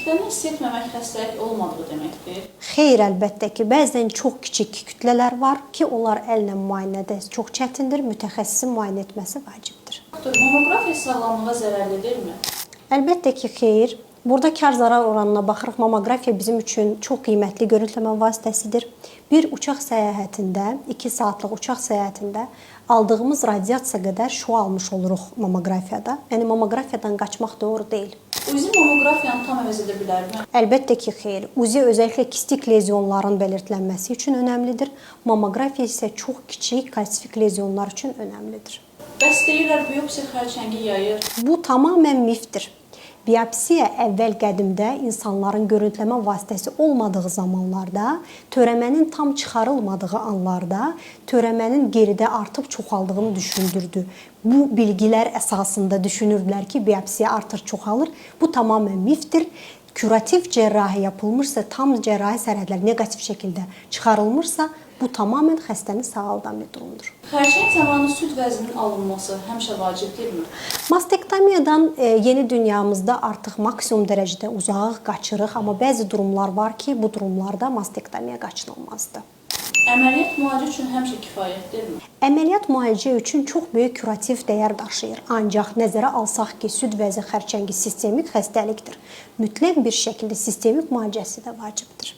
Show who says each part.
Speaker 1: Kütləni hiss etməmək xəstəlik olmadığı deməkdir.
Speaker 2: Xeyr, əlbəttə ki, bəzən çox kiçik kütlələr var ki, onlar əllə müayinədə çox çətindir, mütəxəssisin müayinə etməsi vacibdir.
Speaker 1: Doktor, mammoqrafiya sağlamlığa zərərlidirmi?
Speaker 2: Əlbəttə ki, xeyr. Burada kar-zarar oranına baxırıq. Mammoqrafiya bizim üçün çox qiymətli görüntüləmə vasitəsidir. Bir uçaq səyahətində, 2 saatlıq uçaq səyahətində aldığımız radiasiya qədər şüa almış oluruq mammoqrafiyada. Yəni mammoqrafiyadan qaçmaq doğru deyil.
Speaker 1: UZI mammoqrafiyanı tam əvəz edə bilərmi?
Speaker 2: Əlbəttə ki, xeyr. UZI özəlliklə kistik lezyonların belirtlənməsi üçün önəmlidir. Mammoqrafiya isə çox kiçik kalsifik lezyonlar üçün önəmlidir.
Speaker 1: Bəs deyirlər biopsiya xərçəngi yayır.
Speaker 2: Bu tamamilə mifdir. Biopsiya əvvəl qədimdə insanların görüntüləmə vasitəsi olmadığı zamanlarda, törəmənin tam çıxarılmadığı anlarda törəmənin geridə artıb çoxaldığını düşündürdü. Bu bilgilər əsasında düşünürdülər ki, biopsiya artır, çoxalır. Bu tamamilə mifdir. Kurativ cərrahi yapılmışsa, tam cərrahi sərhədlər neqativ şəkildə çıxarılmışsa, bu tamamilə xəstəni sağaldan bir durumdur.
Speaker 1: Xərçəng zamanı süd vəzninin alınması həmişə vacibdirmi?
Speaker 2: Mastektomiyadan yeni dünyamızda artıq maksimum dərəcədə uzaq qaçırıq, amma bəzi durumlar var ki, bu durumlarda mastektomiya qaçınılmazdır.
Speaker 1: Əməliyyat müalicə üçün həmişə kifayətdirmi?
Speaker 2: Əməliyyat müalicə üçün çox böyük kurativ dəyər daşıyır. Ancaq nəzərə alsaq ki, süd vəzi xərçəngi sistemik xəstəlikdir. Mütləq bir şəkildə sistemik müalicəsi də vacibdir.